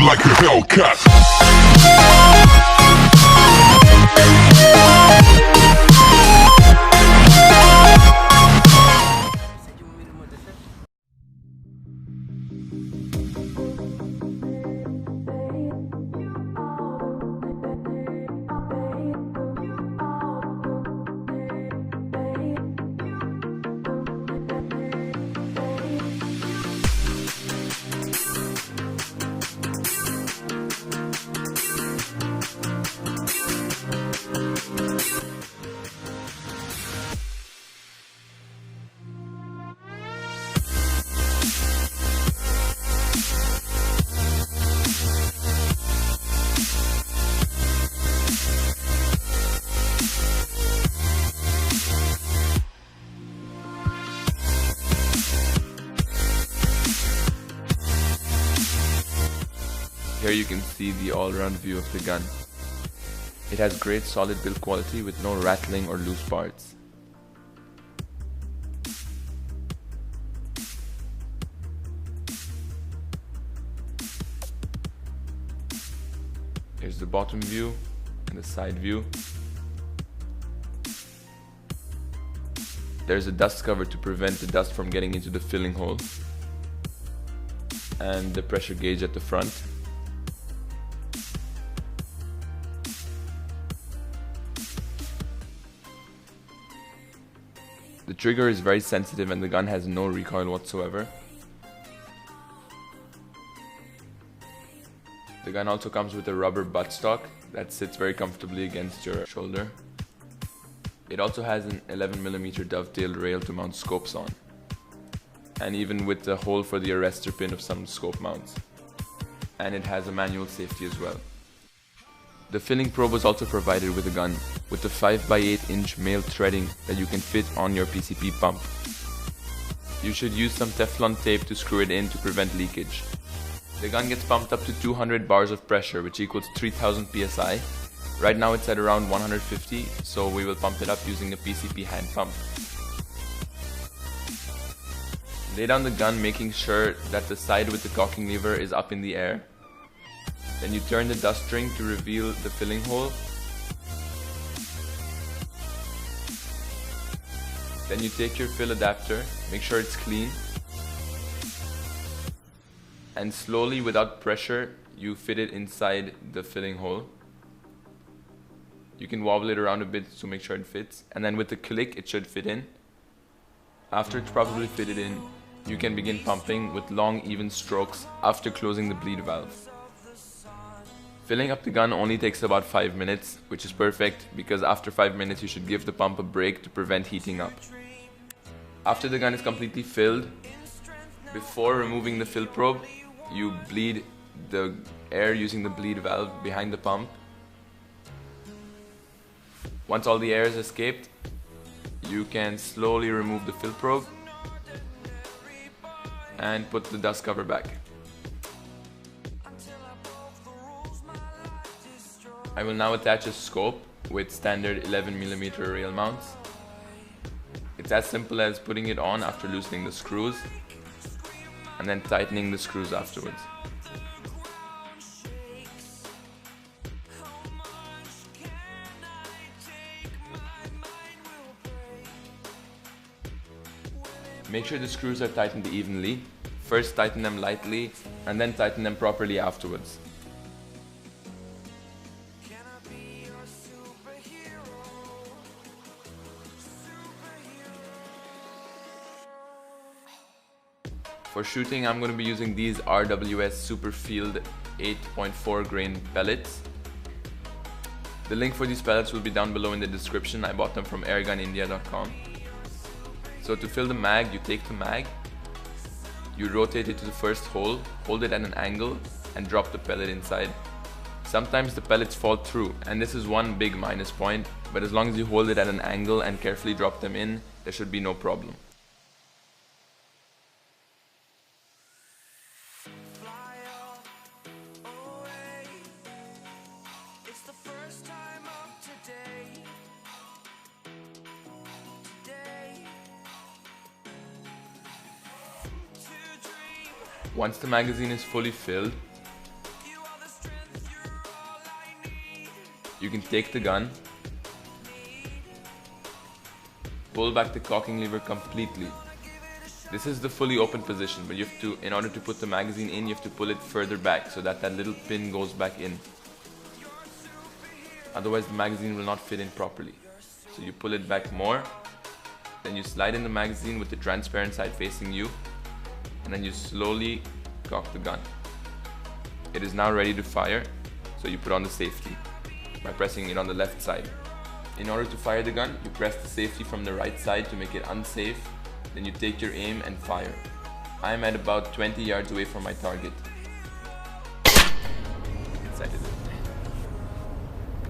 like a Hellcat. Here you can see the all-round view of the gun. It has great solid build quality with no rattling or loose parts. Here's the bottom view and the side view. There's a dust cover to prevent the dust from getting into the filling hole, and the pressure gauge at the front. The trigger is very sensitive and the gun has no recoil whatsoever. The gun also comes with a rubber buttstock that sits very comfortably against your shoulder. It also has an 11mm dovetailed rail to mount scopes on, and even with the hole for the arrestor pin of some scope mounts. And it has a manual safety as well. The filling probe was also provided with the gun, with the 5x8 inch male threading that you can fit on your PCP pump. You should use some Teflon tape to screw it in to prevent leakage. The gun gets pumped up to 200 bars of pressure, which equals 3000 psi. Right now it's at around 150, so we will pump it up using a PCP hand pump. Lay down the gun, making sure that the side with the cocking lever is up in the air. Then you turn the dust ring to reveal the filling hole. Then you take your fill adapter, make sure it's clean, and slowly, without pressure, you fit it inside the filling hole. You can wobble it around a bit to make sure it fits, and then with the click it should fit in. After it's properly fitted in, you can begin pumping with long even strokes after closing the bleed valve. Filling up the gun only takes about 5 minutes, which is perfect because after 5 minutes you should give the pump a break to prevent heating up. After the gun is completely filled, before removing the fill probe, you bleed the air using the bleed valve behind the pump. Once all the air is escaped, you can slowly remove the fill probe and put the dust cover back. I will now attach a scope with standard 11mm rail mounts. It's as simple as putting it on after loosening the screws and then tightening the screws afterwards. Make sure the screws are tightened evenly. First tighten them lightly and then tighten them properly afterwards. For shooting, I'm going to be using these RWS Superfield 8.4 grain pellets. The link for these pellets will be down below in the description. I bought them from airgunindia.com. So to fill the mag, you take the mag, you rotate it to the first hole, hold it at an angle and drop the pellet inside. Sometimes the pellets fall through, and this is one big minus point, but as long as you hold it at an angle and carefully drop them in, there should be no problem. Once the magazine is fully filled, can take the gun, pull back the cocking lever completely. This is the fully open position, but you have to, in order to put the magazine in, you have to pull it further back so that that little pin goes back in. Otherwise the magazine will not fit in properly. So you pull it back more, then you slide in the magazine with the transparent side facing you, and then you slowly cock the gun. It is now ready to fire, so you put on the safety by pressing it on the left side. In order to fire the gun, you press the safety from the right side to make it unsafe, then you take your aim and fire. I am at about 20 yards away from my target. Inside it.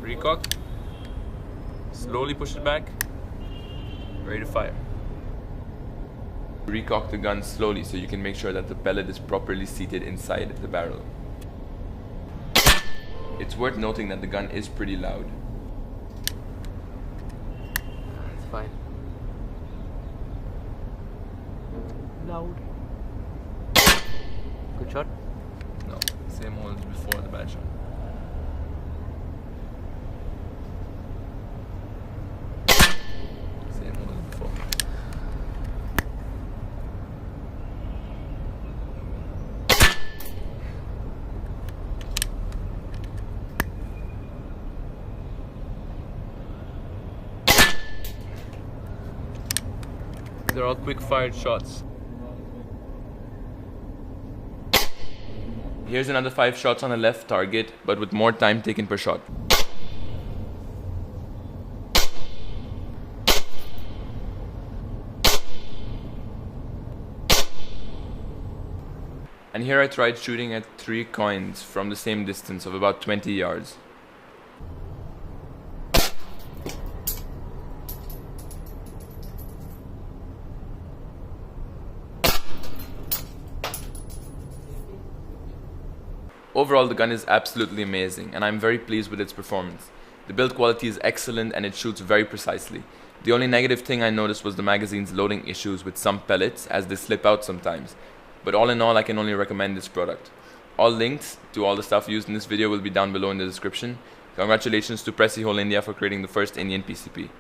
Recock, slowly push it back, ready to fire. Recock the gun slowly so you can make sure that the pellet is properly seated inside the barrel. It's worth noting that the gun is pretty loud. It's fine. Loud. Good shot? No, same hole as before the bad shot. Same hole as before. They're all quick fired shots. Here's another 5 shots on the left target, but with more time taken per shot. And here I tried shooting at 3 coins from the same distance of about 20 yards. Overall, the gun is absolutely amazing, and I'm very pleased with its performance. The build quality is excellent and it shoots very precisely. The only negative thing I noticed was the magazine's loading issues with some pellets, as they slip out sometimes. But all in all, I can only recommend this product. All links to all the stuff used in this video will be down below in the description. Congratulations to Precihole India for creating the first Indian PCP.